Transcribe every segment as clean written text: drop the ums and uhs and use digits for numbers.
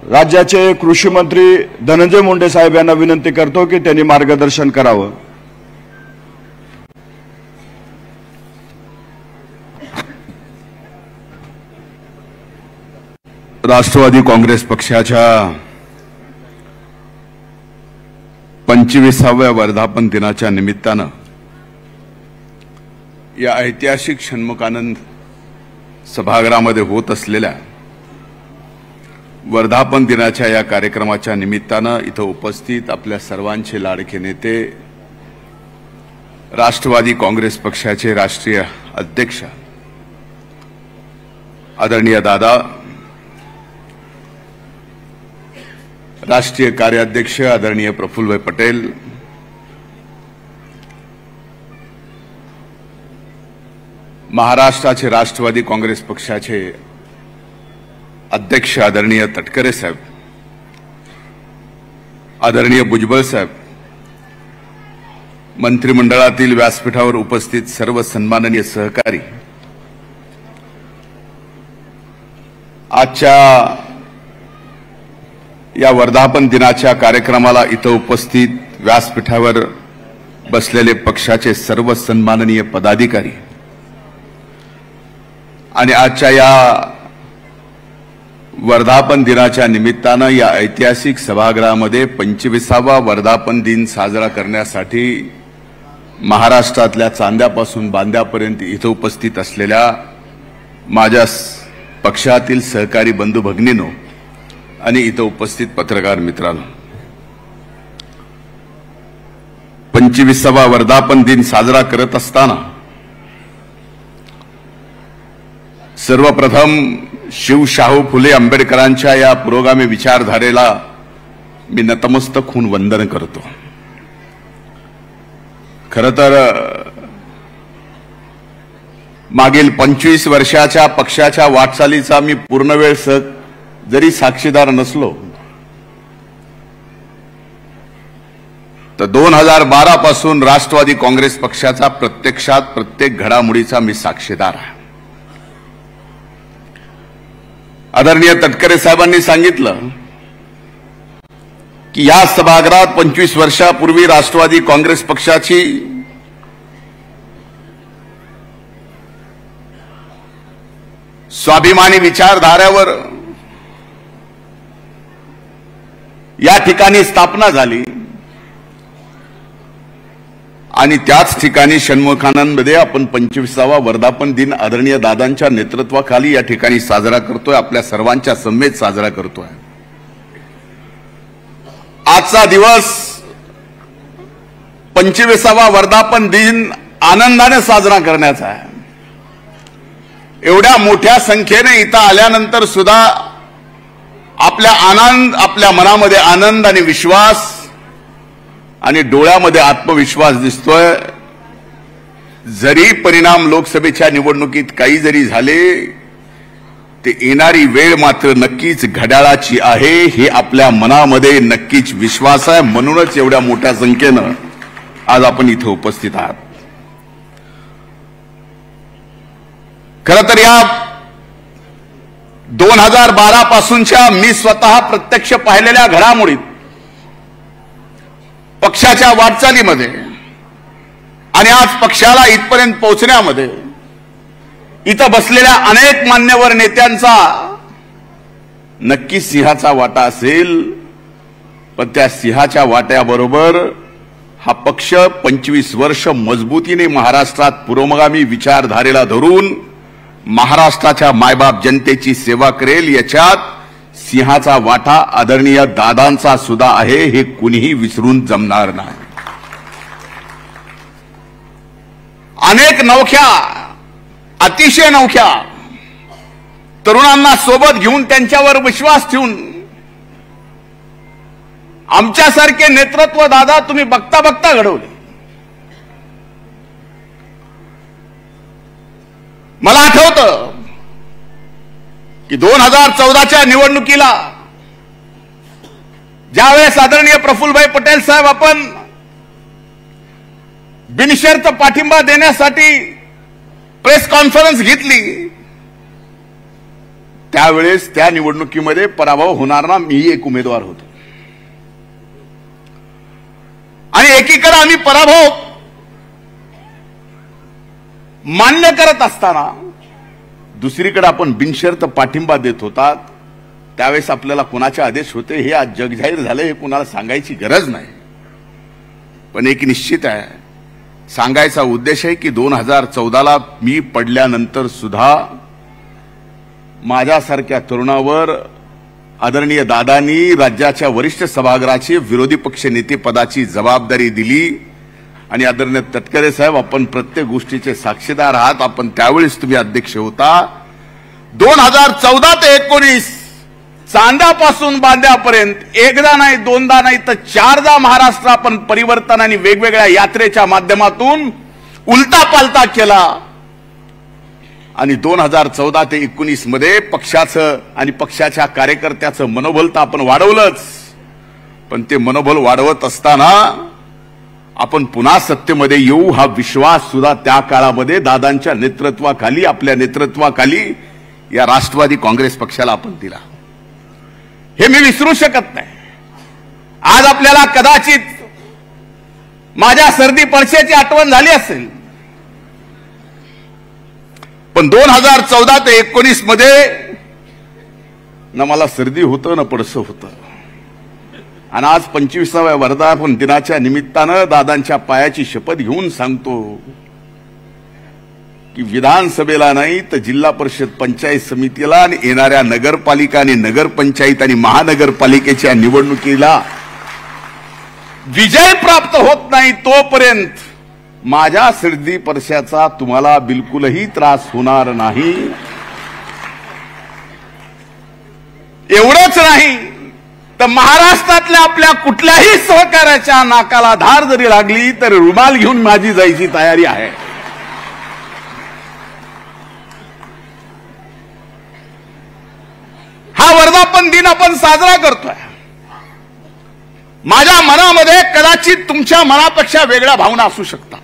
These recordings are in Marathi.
राज्याचे कृषी मंत्री धनंजय मुंडे साहेब यांना विनंती करतो की त्यांनी मार्गदर्शन करावं। राष्ट्रवादी काँग्रेस पक्षाच्या 25व्या वर्धापन दिनाच्या निमित्तानं या ऐतिहासिक षण्मुखानंद सभागृहामध्ये होत असलेल्या वर्धापन दिनाच्या या कार्यक्रमाच्या निमित्तानं इथं उपस्थित आपल्या सर्वांचे लाडके नेते, राष्ट्रवादी काँग्रेस पक्षाचे राष्ट्रीय अध्यक्ष आदरणीय दादा, राष्ट्रीय कार्याध्यक्ष आदरणीय प्रफुल्लभाई पटेल, महाराष्ट्राचे राष्ट्रवादी काँग्रेस पक्षाचे अध्यक्ष आदरणीय तटकरे साहेब, आदरणीय भुजबळ साहेब, मंत्रिमंडळातील व्यासपीठावर उपस्थित सर्व सन्माननीय सहकारी, आजच्या या वर्धापन दिनाच्या कार्यक्रमाला इथं उपस्थित व्यासपीठावर बसलेले पक्षाचे सर्व सन्माननीय पदाधिकारी आणि आजच्या या वर्धापन दिनाच्या निमित्तानं या ऐतिहासिक सभागृहामध्ये 25वा वर्धापन दिन साजरा करण्यासाठी महाराष्ट्रातल्या चांद्यापासून बांद्यापर्यंत इथं उपस्थित असलेल्या माझ्या पक्षातील सहकारी बंधू भगिनींनो आणि इथं उपस्थित पत्रकार मित्रांनो, 25वा वर्धापन दिन साजरा करत असताना सर्वप्रथम शिवशाहू फुले आंबेडकरांच्या या पुरोगामी विचारधारेला मी नतमस्तक होऊन वंदन करतो। खरं तर मागील 25 वर्षाच्या पक्षाच्या वाटचालीचा मी पूर्ण वेळ जरी साक्षीदार नसलो तर 2012 पासून राष्ट्रवादी काँग्रेस पक्षाचा प्रत्यक्षात प्रत्येक घडामोडीचा मी साक्षीदार आहे। आदरणीय तटकरे साहेबांनी सांगितलं की या सभागृहात 25 वर्षापूर्वी राष्ट्रवादी काँग्रेस पक्षाची स्वाभिमानी विचारधाऱ्यावर या ठिकाणी स्थापना झाली आणि त्याच ठिकाणी षण्मुखानंदमध्ये आपण 25वा वर्धापन दिन आदरणीय दादांच्या नेतृत्वाखाली या ठिकाणी साजरा करतोय, आपल्या सर्वांच्या समेत साजरा करतोय। आजचा दिवस 25वा वर्धापन दिन आनंदाने साजरा करण्याचा आहे। एवढ्या मोठ्या संख्येने इथं आल्यानंतर सुद्धा आपल्या मनामध्ये आनंद आणि विश्वास आणि डोळ्यामध्ये आत्मविश्वास दिसतोय। जरी परिणाम लोकसभेच्या निवडणुकीत काही जरी झाले ते येणारी वेळ मात्र नक्कीच घड्याळाची आहे, हे आपल्या मनामध्ये नक्कीच विश्वास आहे। म्हणूनच एवढ्या मोठ्या संख्येनं आज आपण इथे उपस्थित आहात। खरं तर या 2012 पासूनच्या मी स्वतः प्रत्यक्ष पाहिलेल्या घडामोडीत, पक्षाच्या वाटचालीमध्ये आणि आज पक्षाला इथपर्यंत पोहोचण्यामध्ये इथं बसलेल्या अनेक मान्यवर नेत्यांचा नक्की सिंहाचा वाटा असेल, पण त्या सिंहाच्या वाट्याबरोबर हा पक्ष 25 वर्ष मजबूतीने महाराष्ट्रात पुरोगामी विचारधारेला धरून महाराष्ट्राच्या मायबाप जनतेची सेवा करेल, याच्यात सिंहाचा वाटा आदरणीय दादांचा सुद्धा आहे, हे कुणीही विसरून जमणार नाही। अनेक नवख्या, अतिशय नवख्या तरुणांना सोबत घेऊन त्यांच्यावर विश्वास ठेवून आमच्यासारखे नेतृत्व दादा तुम्ही बघता बघता घडवले। मला आठवतं की 2014च्या निवडणुकीला ज्यावेळेस आदरणीय प्रफुल्लभाई पटेल साहेब आपण बिनशर्त पाठिंबा देण्यासाठी प्रेस कॉन्फरन्स घेतली, त्यावेळेस त्या निवडणुकीमध्ये पराभव होणार ना, मी एक उमेदवार होतो. आणि एकीकडे आम्ही पराभव मान्य करत असताना दुसरीकडे आपण बिनशर्त पाठिंबा देत होतात. त्यावेळेस आपल्याला कोणाचे आदेश होते हे आज जगजाहीर झाले, हे कुणाला सांगायची गरज नाही. पण एक निश्चित आहे, सांगायचा उद्देश आहे की 2014ला मी पडल्यानंतर सुद्धा माझ्यासारख्या तरुणावर आदरणीय दादांनी राज्याच्या वरिष्ठ सभागृहाची विरोधी पक्ष नेते पदाची जबाबदारी दिली. आणि आदरणीय तटकरे साहेब, आपण प्रत्येक गोष्टीचे साक्षीदार आहात. आपण त्यावेळेस तुम्ही अध्यक्ष होता. 2014 ते 19 चांद्यापासून बांद्यापर्यंत एकदा नाही, दोनदा नाही, तर 4दा महाराष्ट्र आपण परिवर्तन आणि वेगवेगळ्या यात्रेच्या माध्यमातून उलटा पालटा केला. आणि 2014 ते 19 मध्ये पक्षाचं आणि पक्षाच्या कार्यकर्त्याचं मनोबल तर आपण वाढवलंच, पण ते मनोबल वाढवत असताना आपण पुन्हा सत्तेमध्ये येऊ हा विश्वास सुद्धा त्या काळामध्ये दादांच्या नेतृत्वाखाली, आपल्या नेतृत्वाखाली या राष्ट्रवादी काँग्रेस पक्षाला आपण दिला. हे मी विसरू शकत नाही. आज आपल्याला कदाचित माझ्या सर्दी पडशाची आठवण झाली असेल, पण 2014 ते 19 मध्ये न मला सर्दी होतं न पडसं होतं. आणि आज 25व्या वर्धापन दिनाच्या निमित्तानं दादांच्या पायाची शपथ घेऊन सांगतो की विधानसभेला नाही तर जिल्हा परिषद पंचायत समितीला आणि येणाऱ्या नगरपालिका आणि नगरपंचायत आणि महानगरपालिकेच्या निवडणुकीला विजय प्राप्त होत नाही तोपर्यंत माझ्या सर्दी पडशाचा तुम्हाला बिलकुलही त्रास होणार नाही. एवढंच नाही तर महाराष्ट्रातल्या आपल्या कुठल्याही सहकार्याच्या नाकाला धार जरी लागली तर रुमाल घेऊन माझी जायची तयारी आहे. हा वर्धापन दिन आपण साजरा करतोय. माझ्या मनामध्ये कदाचित तुमच्या मनापेक्षा वेगळ्या भावना असू शकतात.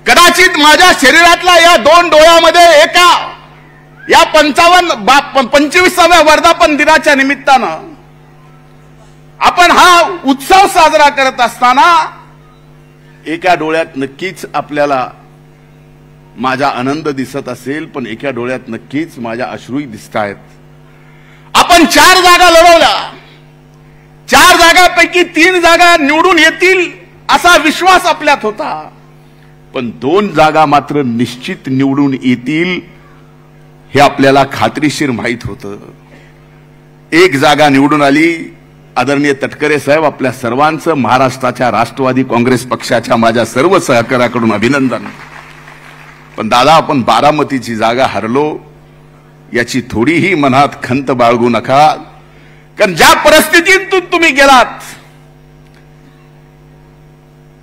कदाचित माझ्या शरीरातल्या या 2 डोळ्यामध्ये एका या 25व्या वर्धापन दिनाच्या निमित्तानं आपण हा उत्सव साजरा करत असताना एका डोळ्यात नक्कीच आपल्याला माझा आनंद दिसत असेल, पण एका डोळ्यात नक्कीच माझ्या अश्रूही दिसत आहेत. आपण 4 जागा लढवल्या. 4 जागांपैकी 3 जागा निवडून येतील असा विश्वास आपल्यात होता, पण 2 जागा मात्र निश्चित निवडून येतील हे आपल्याला खात्रीशीर माहित होतं. 1 जागा निवडून आली. आदरणीय तटकरे साहेब, आपल्या सर्वांचं महाराष्ट्राच्या राष्ट्रवादी काँग्रेस पक्षाच्या माझ्या सर्व सहकार्याकडून अभिनंदन. पण दादा, आपण बारामतीची जागा हरलो याची थोडीही मनात खंत बाळगू नका. कारण ज्या परिस्थितीतून तुम्ही गेलात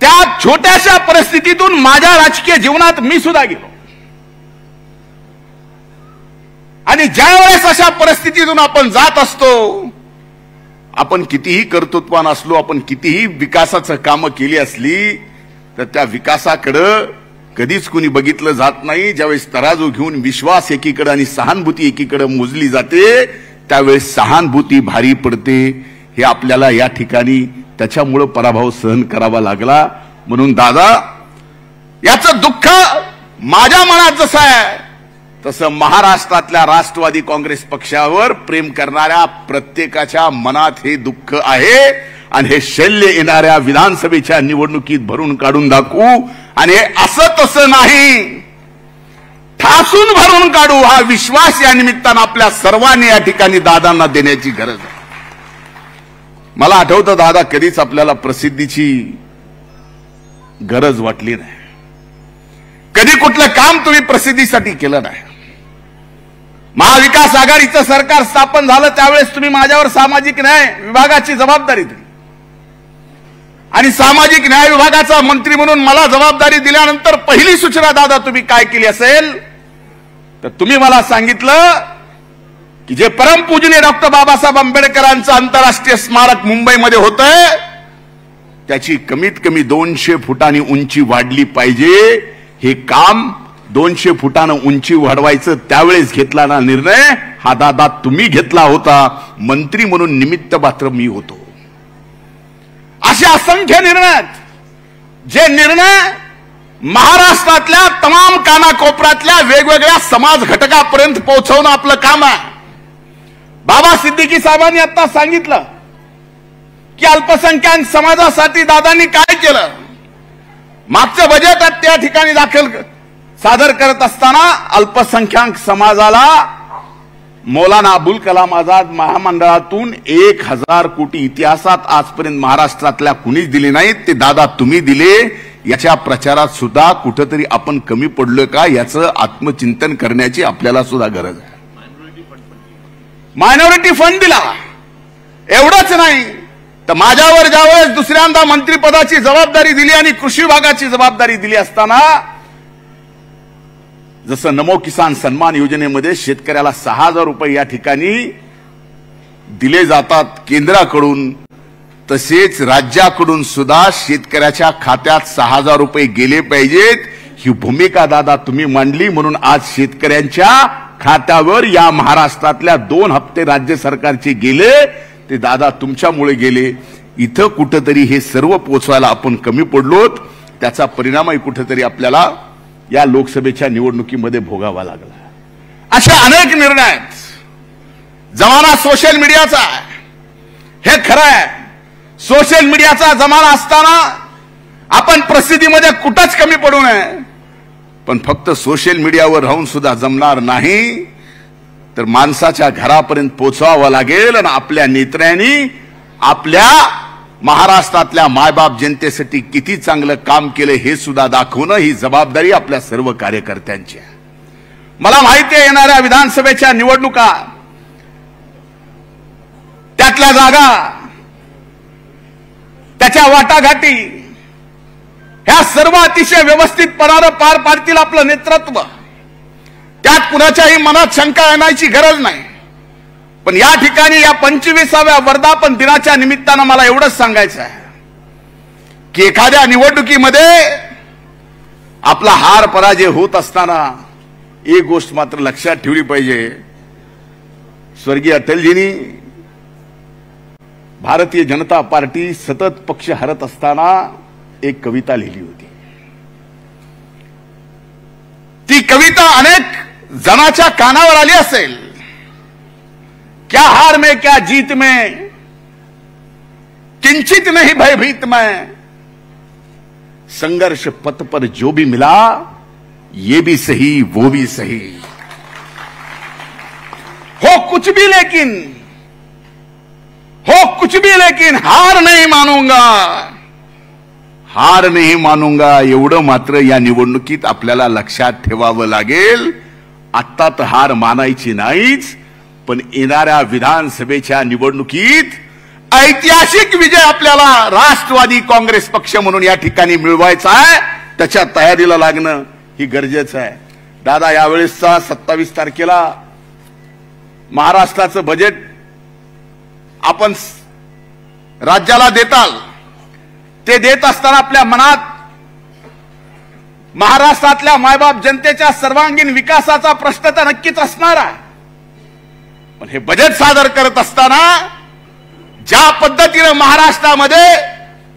त्या छोट्याशा परिस्थितीतून माझ्या राजकीय जीवनात मी सुद्धा गेलो. आणि ज्या वेळेस अशा परिस्थितीतून आपण जात असतो, आपण कितीही कर्तृत्वान असलो, आपण कितीही विकासाचं कामं केली असली, तर त्या विकासाकडे कधीच कुणी बघितलं जात नाही. ज्यावेळेस तराजू घेऊन विश्वास एकीकडे आणि सहानुभूती एकीकडे मोजली जाते, त्यावेळेस सहानुभूती भारी पडते. हे आपल्याला या ठिकाणी त्याच्यामुळे पराभव सहन करावा लागला. म्हणून दादा, याचं दुःख माझ्या मनात जसं आहे तसं महाराष्ट्रातल्या राष्ट्रवादी काँग्रेस पक्षावर प्रेम करणाऱ्या प्रत्येकाच्या मनात हे दुःख आहे. आणि हे शल्य येणाऱ्या विधानसभेच्या निवडणुकीत भरून काढून दाखवू. आणि हे असं तसं नाही, ठासून भरून काढू. हा विश्वास या निमित्तानं आपल्या सर्वांनी या ठिकाणी दादांना देण्याची गरज आहे. मला आठवतं दादा, कधीच आपल्याला प्रसिद्धीची गरज वाटली नाही. कधी कुठलं काम तुम्ही प्रसिद्धीसाठी केलं नाही. महाविकास आघाडीचं सरकार स्थापन झालं त्यावेळेस तुम्ही माझ्यावर सामाजिक न्याय विभागाची जबाबदारी दिली. आणि सामाजिक न्याय विभागाचा मंत्री म्हणून मला जबाबदारी दिल्यानंतर पहिली सूचना दादा तुम्ही काय केली असेल तर तुम्ही मला सांगितलं की जे परमपूजनीय डॉक्टर बाबासाहेब आंबेडकरांचं आंतरराष्ट्रीय स्मारक मुंबईमध्ये होतंय त्याची कमीत कमी 200 फुटांनी उंची वाढली पाहिजे. हे काम 200 फुटानं उंची वाढवायचं त्यावेळेस घेतला ना निर्णय, हा दादा तुम्ही घेतला होता. मंत्री म्हणून निमित्त मात्र मी होतो. असे असंख्य निर्णय, जे निर्णय महाराष्ट्रातल्या तमाम कानाकोपऱ्यातल्या वेगवेगळ्या समाज घटकापर्यंत पोहोचवणं आपलं काम आहे. बाबा सिद्दीकी साहेबांनी आता सांगितलं की अल्पसंख्याक समाजासाठी दादांनी काय केलं. मागचं बजेट त्या ठिकाणी सादर करत असताना अल्पसंख्याक समाजाला मौलाना अबुल कलाम आझाद महामंडळातून 1000 कोटी इतिहासात आजपर्यंत महाराष्ट्रातल्या कुणीच दिले नाहीत, ते दादा तुम्ही दिले. याच्या प्रचारात सुद्धा कुठेतरी आपण कमी पडलोय का याचं आत्मचिंतन करण्याची आपल्याला सुद्धा गरज आहे. मायनॉरिटी फंड दिला, एवढंच नाही तर माझ्यावर ज्यावेळेस दुसऱ्यांदा मंत्रिपदाची जबाबदारी दिली आणि कृषी विभागाची जबाबदारी दिली असताना, जसं नमो किसान सन्मान योजनेमध्ये शेतकऱ्याला 6000 रुपये या ठिकाणी दिले जातात केंद्राकडून, तसेच राज्याकडून सुद्धा शेतकऱ्याच्या खात्यात 6000 रुपये गेले पाहिजेत. ही भूमिका दादा तुम्ही मांडली, म्हणून आज शेतकऱ्यांच्या खात्यावर या महाराष्ट्रातल्या 2 हप्ते राज्य सरकारचे गेले, ते दादा तुमच्यामुळे गेले. इथं कुठेतरी हे सर्व पोचवायला आपण कमी पडलोत. त्याचा परिणामही कुठेतरी आपल्याला या लोकसभेच्या निवडणुकीमध्ये भोगावा लागला. असे अनेक निर्णय आहेत. जमाना सोशल मीडियाचा आहे, हे खरं आहे. सोशल मीडियाचा जमाना असताना आपण प्रसिद्धीमध्ये कुठंच कमी पडू नये, पण फक्त सोशल मीडियावर राहून सुद्धा जमणार नाही, तर माणसाच्या घरापर्यंत पोहोचवावं लागेल. आणि आपल्या नेत्यांनी आपल्या महाराष्ट्रातल्या मायबाप जनतेसाठी किती चांगलं काम केलं हे सुद्धा दाखवणं ही जबाबदारी आपल्या सर्व कार्यकर्त्यांची आहे. मला माहिती आहे येणाऱ्या विधानसभेच्या निवडणुका, त्यातल्या जागा, त्याच्या वाटाघाटी, ह्या सर्व अतिशय व्यवस्थितपणानं पार पाडतील आपलं नेतृत्व. त्यात कुणाच्याही मनात शंका येण्याची गरज नाही. पण या ठिकाणी या 25व्या वर्धापन दिनाच्या निमित्तानं मला एवढंच सांगायचं आहे की एखाद्या निवडणुकीमध्ये आपला हार पराजय होत असताना एक गोष्ट मात्र लक्षात ठेवली पाहिजे. स्वर्गीय अटलजींनी भारतीय जनता पार्टी सतत पक्ष हरत असताना एक कविता लिहिली होती. ती कविता अनेक जनाच्या कानावर आली असेल. क्या हार में क्या जीत में, किंचित नहीं भयभीत मैं, संघर्ष पथ पर जो भी मिला ये भी सही वो भी सही, हो कुछ भी लेकिन हार नहीं मानूंगा, हार नहीं मानूंगा. एवढं मात्र या निवडणुकीत आपल्याला लक्षात ठेवावं लागेल. आत्ता तर हार मानायची नाहीच, पण येणाऱ्या विधानसभेच्या निवडणुकीत ऐतिहासिक विजय आपल्याला राष्ट्रवादी काँग्रेस पक्ष म्हणून या ठिकाणी मिळवायचा आहे. त्याच्या तयारीला लागणं ही गरजेचं आहे. दादा, यावेळेसचा 27 तारखेला महाराष्ट्राचं बजेट आपण राज्याला देताल, ते देत असताना आपल्या मनात महाराष्ट्रातल्या मायबाप जनतेच्या सर्वांगीण विकासाचा प्रश्न तर नक्कीच असणार आहे. पण हे बजेट सादर करत असताना ज्या पद्धतीने महाराष्ट्रामध्ये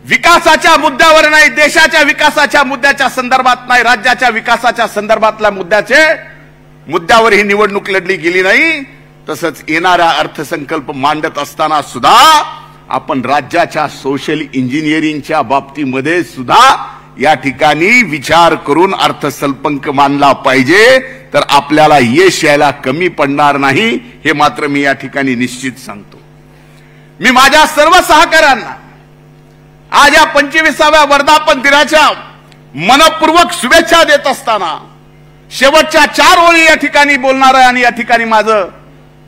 विकासाच्या मुद्द्यावर नाही, देशाच्या विकासाच्या मुद्द्याच्या संदर्भात नाही, राज्याच्या विकासाच्या संदर्भातल्या मुद्द्यावर ही निवडणूक लढली गेली नाही, तसंच येणारा अर्थसंकल्प मांडत असताना सुद्धा आपण राज्याच्या सोशल इंजिनिअरिंगच्या बाबतीमध्ये सुद्धा या ठिकाणी विचार करून अर्थसंकल्प मांडला पाहिजे, तर आपल्याला यश यायला कमी पडणार नाही. हे मात्र मी या ठिकाणी निश्चित सांगतो. मी माझ्या सर्व सहकाऱ्यांना आज या 25व्या वर्धापन दिनाच्या मनपूर्वक शुभेच्छा देत असताना शेवटच्या 4 ओळी या ठिकाणी बोलणार आहे आणि या ठिकाणी माझं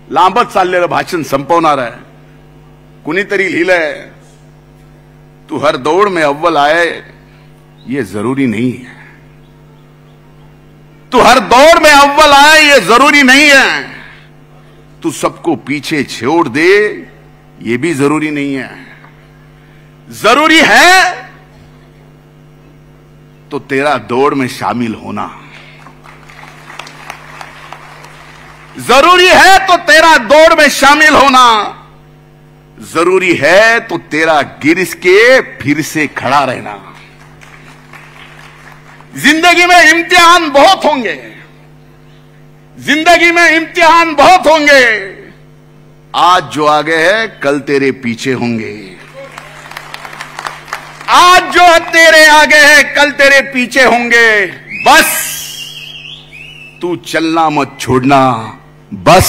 लांबच चाललेलं भाषण संपवणार आहे. कुणीतरी लिहिलंय, तू हर दौड़ में अव्वल आए ये जरूरी नहीं है, तू हर दौड़ में अव्वल आए ये जरूरी नहीं है, तू सबको पीछे छोड़ दे ये भी जरूरी नहीं है. जरूरी है तो तेरा दौड़ में शामिल होना। जरूरी है तो तेरा दौड़ में शामिल होना, जरूरी है तो तेरा गिर के फिर से खड़ा रहना। जिंदगी में इम्तिहान बहुत होंगे, जिंदगी में इम्तिहान बहुत होंगे। आज जो आगे है कल तेरे पीछे होंगे, आज जो तेरे आगे है कल तेरे पीछे होंगे। बस तू चलना मत छोड़ना, बस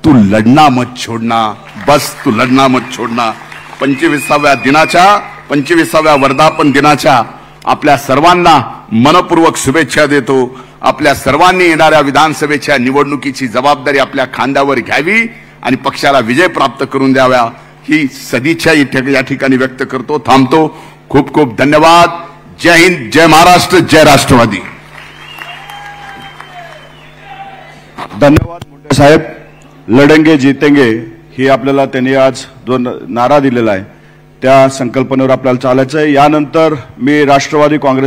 तू लढना मत छोडना, बस तू लढना मत छोडना। 25व्या दिनाच्या 25व्या वर्धापन दिनाच्या आपल्या सर्वांना मनपूर्वक शुभेच्छा देतो। आपल्या सर्वांनी येणाऱ्या विधानसभेच्या निवडणुकीची जबाबदारी आपल्या खांद्यावर घ्यावी आणि पक्षाला विजय प्राप्त करून द्यावा ही सदिच्छा या ठिकाणी व्यक्त करतो। थांबतो। खूप खूप धन्यवाद। जय हिंद, जय महाराष्ट्र, जय राष्ट्रवादी। धन्यवाद मुंडे साहेब। लढेंगे जीतेंगे ही आपल्याला त्यांनी आज जो नारा दिलेला आहे त्या संकल्पनेवर आपल्याला चालायचं आहे। यानंतर मी राष्ट्रवादी काँग्रेस